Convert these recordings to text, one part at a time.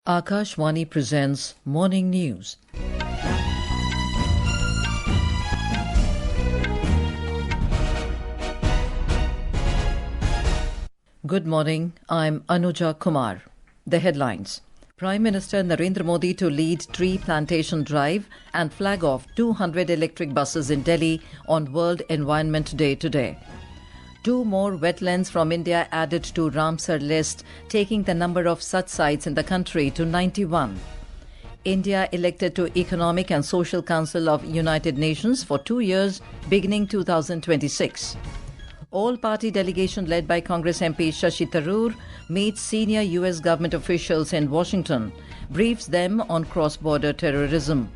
Akashvani presents Morning News. Good morning, I'm Anuja Kumar. The headlines. Prime Minister Narendra Modi to lead tree plantation drive and flag off 200 electric buses in Delhi on World Environment Day today. 2 more wetlands from India added to Ramsar list, taking the number of such sites in the country to 91. India elected to Economic and Social Council of United Nations for 2 years, beginning 2026. All-party delegation led by Congress MP Shashi Tharoor meets senior US government officials in Washington, briefs them on cross-border terrorism.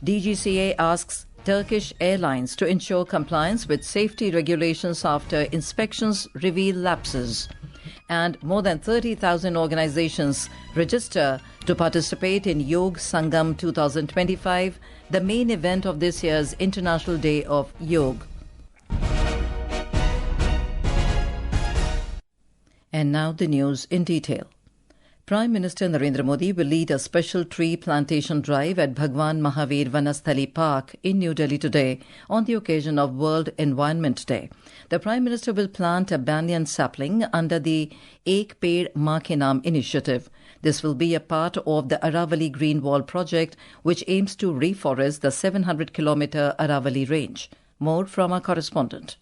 DGCA asks Turkish Airlines to ensure compliance with safety regulations after inspections reveal lapses. And more than 30,000 organizations register to participate in Yoga Sangam 2025, the main event of this year's International Day of Yoga. And now the news in detail. Prime Minister Narendra Modi will lead a special tree plantation drive at Bhagwan Mahavir Vanasthali Park in New Delhi today on the occasion of World Environment Day. The Prime Minister will plant a banyan sapling under the Ek Ped Maa Ke Naam initiative. This will be a part of the Aravali Green Wall project, which aims to reforest the 700-kilometre Aravali range. More from our correspondent.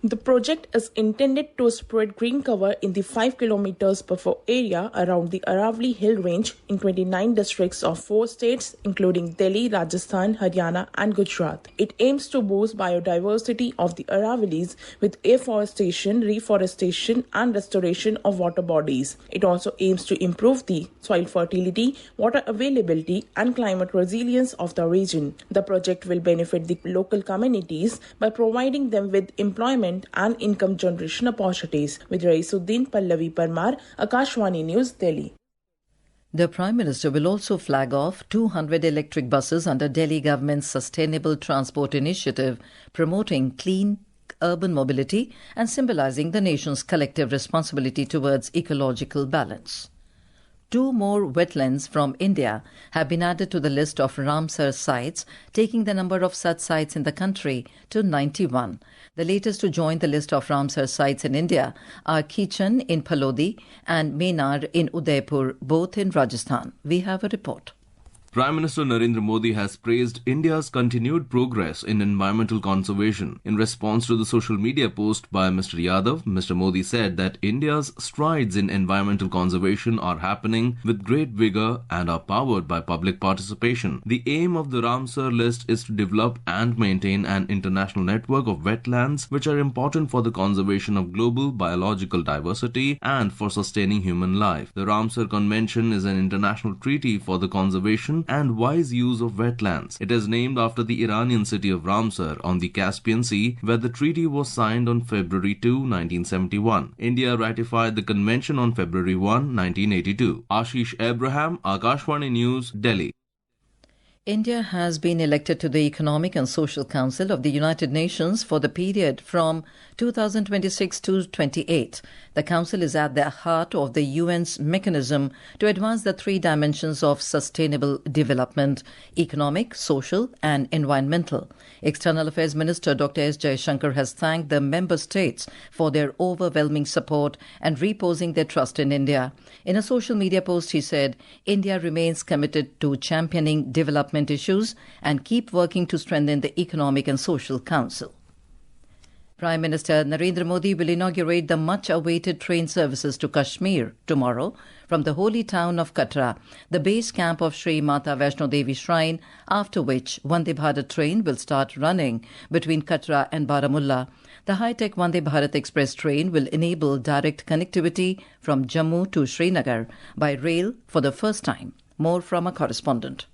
The project is intended to spread green cover in the 5 kilometers buffer area around the Aravali Hill Range in 29 districts of 4 states, including Delhi, Rajasthan, Haryana and Gujarat. It aims to boost biodiversity of the Aravalis with afforestation, reforestation and restoration of water bodies. It also aims to improve the soil fertility, water availability and climate resilience of the region. The project will benefit the local communities by providing them with employment and income generation opportunities. With Raisuddin Pallavi Parmar, Akashvani News, Delhi. The Prime Minister will also flag off 200 electric buses under Delhi government's Sustainable Transport Initiative, promoting clean urban mobility and symbolizing the nation's collective responsibility towards ecological balance. 2 more wetlands from India have been added to the list of Ramsar Sites, taking the number of such sites in the country to 91. The latest to join the list of Ramsar Sites in India are Kichan in Phalodi and Menar in Udaipur, both in Rajasthan. We have a report. Prime Minister Narendra Modi has praised India's continued progress in environmental conservation. In response to the social media post by Mr. Yadav, Mr. Modi said that India's strides in environmental conservation are happening with great vigor and are powered by public participation. The aim of the Ramsar list is to develop and maintain an international network of wetlands which are important for the conservation of global biological diversity and for sustaining human life. The Ramsar Convention is an international treaty for the conservation and wise use of wetlands. It is named after the Iranian city of Ramsar on the Caspian Sea, where the treaty was signed on February 2, 1971. India ratified the convention on February 1, 1982. Ashish Abraham, Akashvani News, Delhi. India has been elected to the Economic and Social Council of the United Nations for the period from 2026 to 28. The Council is at the heart of the UN's mechanism to advance the 3 dimensions of sustainable development: economic, social and environmental. External Affairs Minister Dr. S. Jaishankar has thanked the member states for their overwhelming support and reposing their trust in India. In a social media post, he said, India remains committed to championing development issues and keep working to strengthen the Economic and Social Council. Prime Minister Narendra Modi will inaugurate the much-awaited train services to Kashmir tomorrow from the holy town of Katra, the base camp of Sri Mata Vaishno Devi Shrine, after which Vande Bharat train will start running between Katra and Baramulla. The high-tech Vande Bharat Express train will enable direct connectivity from Jammu to Srinagar by rail for the first time. More from a correspondent.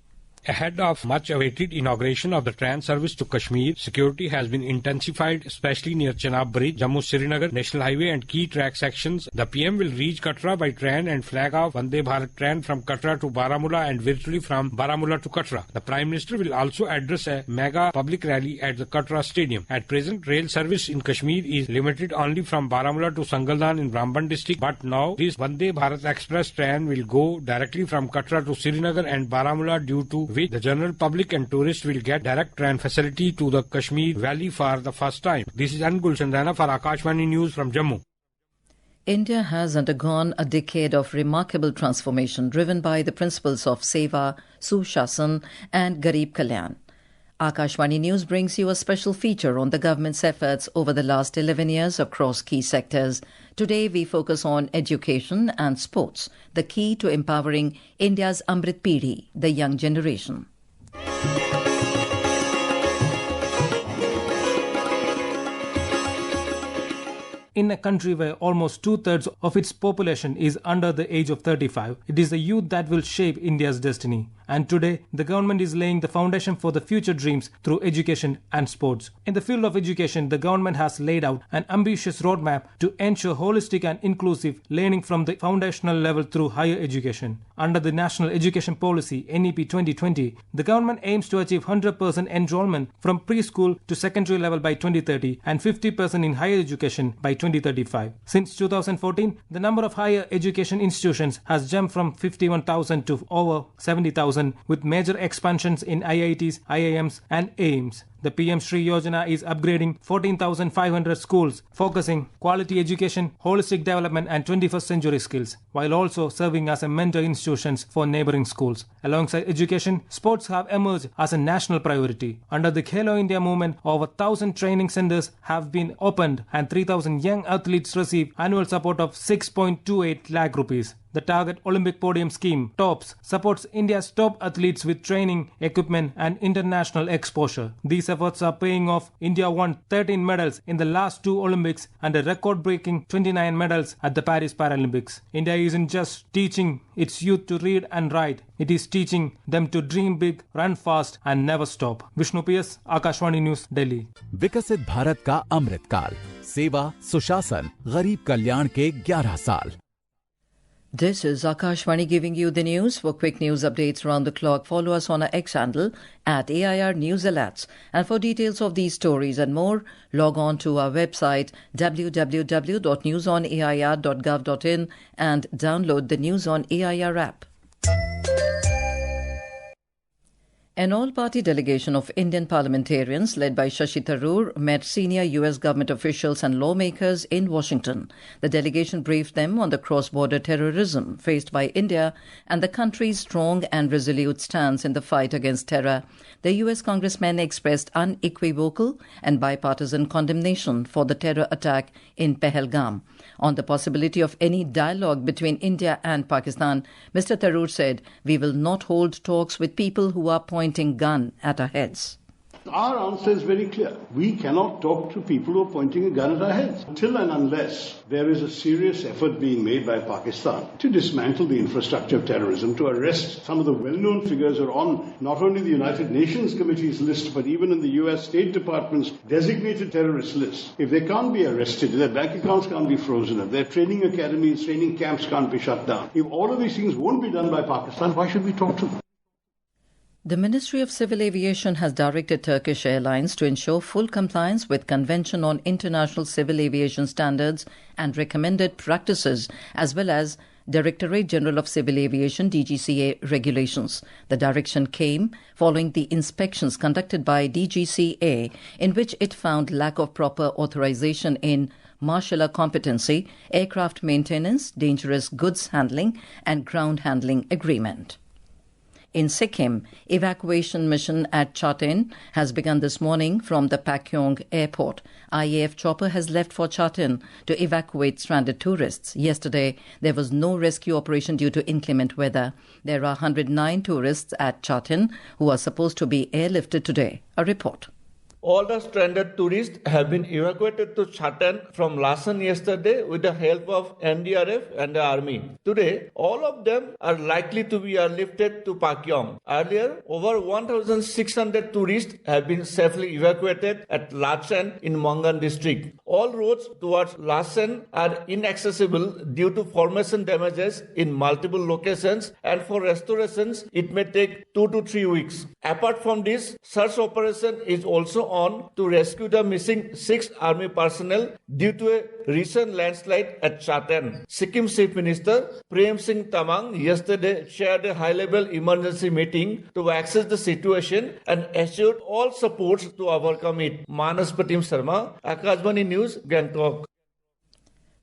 Ahead of much-awaited inauguration of the train service to Kashmir, security has been intensified, especially near Chenab Bridge, Jammu-Srinagar National Highway and key track sections. The PM will reach Katra by train and flag off Vande Bharat train from Katra to Baramulla and virtually from Baramulla to Katra. The Prime Minister will also address a mega public rally at the Katra Stadium. At present, rail service in Kashmir is limited only from Baramulla to Sangaldan in Ramban district, but now this Vande Bharat Express train will go directly from Katra to Srinagar and Baramulla, due to which the general public and tourists will get direct train facility to the Kashmir Valley for the first time. This is Angul Chandana for Akashvani News from Jammu. India has undergone a decade of remarkable transformation driven by the principles of Seva, Sushasan and Garib Kalyan. Akashvani News brings you a special feature on the government's efforts over the last 11 years across key sectors. Today we focus on education and sports, the key to empowering India's Amrit Peedhi, the young generation. In a country where almost 2/3 of its population is under the age of 35, it is the youth that will shape India's destiny. And today, the government is laying the foundation for the future dreams through education and sports. In the field of education, the government has laid out an ambitious roadmap to ensure holistic and inclusive learning from the foundational level through higher education. Under the National Education Policy, NEP 2020, the government aims to achieve 100% enrollment from preschool to secondary level by 2030 and 50% in higher education by 2035. Since 2014, the number of higher education institutions has jumped from 51,000 to over 70,000, with major expansions in IITs, IIMs and AIMS. The PM Shri Yojana is upgrading 14,500 schools, focusing quality education, holistic development and 21st century skills, while also serving as a mentor institutions for neighboring schools. Alongside education, sports have emerged as a national priority. Under the Khelo India movement, over 1,000 training centers have been opened and 3,000 young athletes receive annual support of 6.28 lakh rupees. The Target Olympic Podium Scheme, TOPS, supports India's top athletes with training, equipment and international exposure. These efforts are paying off. India won 13 medals in the last 2 Olympics and a record-breaking 29 medals at the Paris Paralympics. India isn't just teaching its youth to read and write. It is teaching them to dream big, run fast and never stop. Vishnu PS, Akashvani News, Delhi. विकसित भारत का अमृत काल, सेवा, सुशासन, गरीब कल्याण के 11 साल. This is Akashvani giving you the news. For quick news updates around the clock, follow us on our X handle at AIR News Alerts. And for details of these stories and more, log on to our website www.newsonair.gov.in and download the News on AIR app. An all-party delegation of Indian parliamentarians led by Shashi Tharoor met senior US government officials and lawmakers in Washington. The delegation briefed them on the cross-border terrorism faced by India and the country's strong and resolute stance in the fight against terror. The US congressmen expressed unequivocal and bipartisan condemnation for the terror attack in Pahalgam. On the possibility of any dialogue between India and Pakistan, Mr. Tharoor said, "We will not hold talks with people who are pointing gun at our heads." Our answer is very clear. We cannot talk to people who are pointing a gun at our heads until and unless there is a serious effort being made by Pakistan to dismantle the infrastructure of terrorism, to arrest some of the well-known figures who are on not only the United Nations Committee's list, but even in the US State Department's designated terrorist list. If they can't be arrested, if their bank accounts can't be frozen, if their training academies, training camps can't be shut down, if all of these things won't be done by Pakistan, why should we talk to them? The Ministry of Civil Aviation has directed Turkish Airlines to ensure full compliance with Convention on International Civil Aviation Standards and recommended practices, as well as Directorate General of Civil Aviation DGCA regulations. The direction came following the inspections conducted by DGCA, in which it found lack of proper authorization in marshalling competency, aircraft maintenance, dangerous goods handling and ground handling agreement. In Sikkim, evacuation mission at Chatin has begun this morning from the Pakyong airport. IAF chopper has left for Chatin to evacuate stranded tourists. Yesterday, there was no rescue operation due to inclement weather. There are 109 tourists at Chatin who are supposed to be airlifted today. A report. All the stranded tourists have been evacuated to Chatan from Lasan yesterday with the help of NDRF and the army. Today, all of them are likely to be airlifted to Pakyong. Earlier, over 1,600 tourists have been safely evacuated at Lachen in Mangan district. All roads towards Lachen are inaccessible due to formation damages in multiple locations, and for restorations, it may take 2 to 3 weeks. Apart from this, search operation is also on to rescue the missing 6 army personnel due to a recent landslide at Chatan. Sikkim Chief Minister Prem Singh Tamang yesterday chaired a high-level emergency meeting to assess the situation and assured all supports to overcome it. Manas Pratim Sharma, Akashvani News, Gangtok.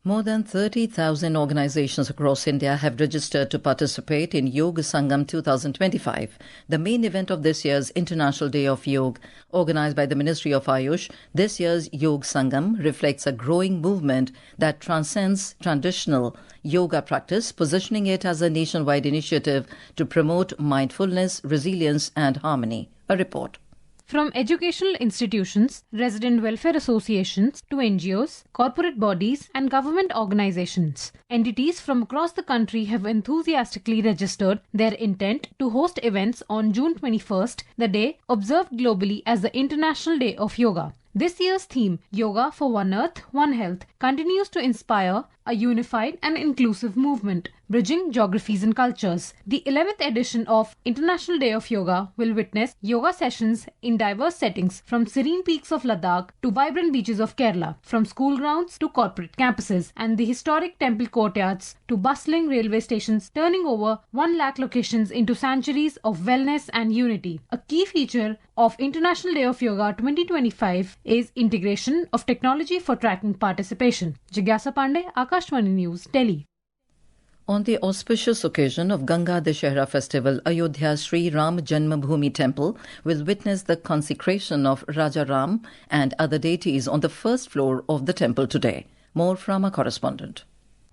More than 30,000 organizations across India have registered to participate in Yoga Sangam 2025, the main event of this year's International Day of Yoga. Organized by the Ministry of Ayush, this year's Yoga Sangam reflects a growing movement that transcends traditional yoga practice, positioning it as a nationwide initiative to promote mindfulness, resilience and harmony. A report. From educational institutions, resident welfare associations to NGOs, corporate bodies and government organizations, entities from across the country have enthusiastically registered their intent to host events on June 21st, the day observed globally as the International Day of Yoga. This year's theme, Yoga for One Earth, One Health, continues to inspire a unified and inclusive movement, bridging geographies and cultures. The 11th edition of International Day of Yoga will witness yoga sessions in diverse settings, from serene peaks of Ladakh to vibrant beaches of Kerala, from school grounds to corporate campuses, and the historic temple courtyards to bustling railway stations, turning over 1 lakh locations into sanctuaries of wellness and unity. A key feature of International Day of Yoga 2025 is integration of technology for tracking participation. Jigyasa Pandey, Akashvani News, Delhi. On the auspicious occasion of Ganga Dashera festival, Ayodhya Sri Ram Janmabhoomi Temple will witness the consecration of Raja Ram and other deities on the first floor of the temple today. More from our correspondent.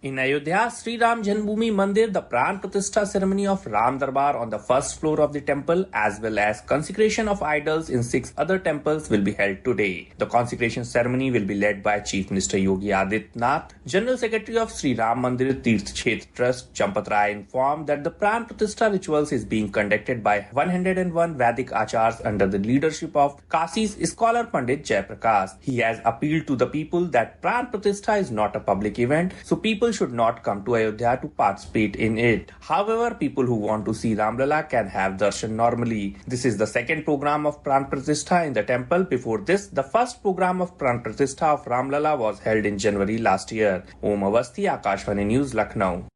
In Ayodhya, Sri Ram Janmabhoomi Mandir, the Pran Pratishtha ceremony of Ram Darbar on the first floor of the temple, as well as consecration of idols in 6 other temples, will be held today. The consecration ceremony will be led by Chief Minister Yogi Adityanath. General Secretary of Sri Ram Mandir Tirth Kshetra Trust, Champat Rai, informed that the Pran Pratishtha rituals is being conducted by 101 Vedic Achars under the leadership of Kasi's scholar Pandit Jaiprakash. He has appealed to the people that Pran Pratishtha is not a public event, so people should not come to Ayodhya to participate in it. However, people who want to see Ramlala can have darshan normally. This is the second program of Pran Pratishtha in the temple. Before this, the first program of Pran Pratishtha of Ramlala was held in January last year. Om Avasthi, Akashvani News, Lucknow.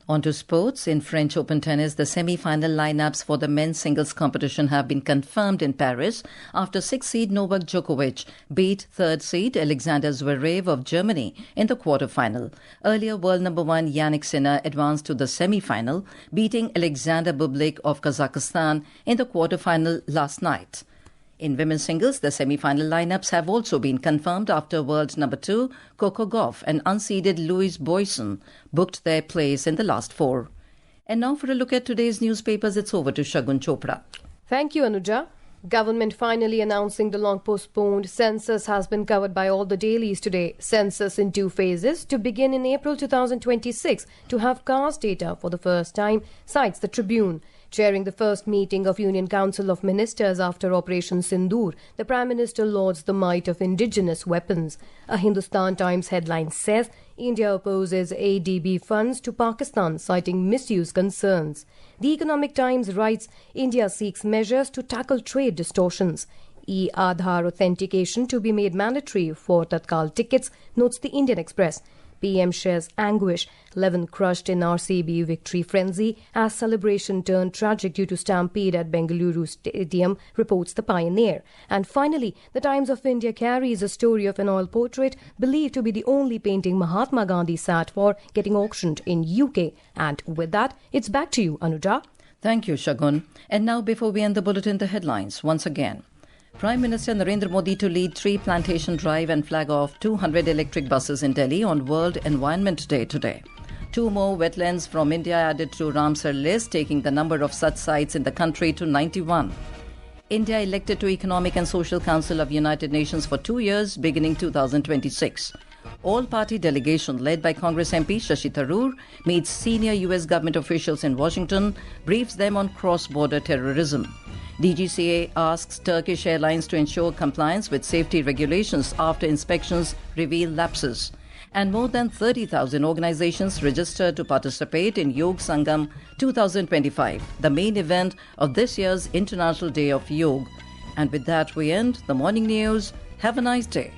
On to sports. In French Open tennis, the semi-final lineups for the men's singles competition have been confirmed in Paris after 6th seed Novak Djokovic beat 3rd seed Alexander Zverev of Germany in the quarter-final. Earlier, world number 1 Yannick Sinner advanced to the semi-final, beating Alexander Bublik of Kazakhstan in the quarter-final last night. In women's singles, the semi-final lineups have also been confirmed after world number 2 Coco Gauff and unseeded Louise Boyson booked their place in the last 4. And now for a look at today's newspapers, it's over to Shagun Chopra. Thank you, Anuja. Government finally announcing the long-postponed census has been covered by all the dailies today. Census in 2 phases to begin in April 2026 to have caste data for the first time, cites the Tribune. Chairing the first meeting of Union Council of Ministers after Operation Sindoor, the Prime Minister lauds the might of indigenous weapons. A Hindustan Times headline says India opposes ADB funds to Pakistan, citing misuse concerns. The Economic Times writes India seeks measures to tackle trade distortions. E-Aadhaar authentication to be made mandatory for Tatkal tickets, notes the Indian Express. PM shares anguish. 11 crushed in RCB victory frenzy as celebration turned tragic due to stampede at Bengaluru Stadium, reports the Pioneer. And finally, the Times of India carries a story of an oil portrait believed to be the only painting Mahatma Gandhi sat for getting auctioned in UK. And with that, it's back to you, Anuja. Thank you, Shagun. And now, before we end the bulletin, the headlines once again. Prime Minister Narendra Modi to lead tree plantation drive and flag off 200 electric buses in Delhi on World Environment Day today. 2 more wetlands from India added to Ramsar list, taking the number of such sites in the country to 91. India elected to Economic and Social Council of United Nations for 2 years, beginning 2026. All-party delegation led by Congress MP Shashi Tharoor meets senior US government officials in Washington, briefs them on cross-border terrorism. DGCA asks Turkish Airlines to ensure compliance with safety regulations after inspections reveal lapses. And more than 30,000 organizations registered to participate in Yoga Sangam 2025, the main event of this year's International Day of Yoga. And with that, we end the morning news. Have a nice day.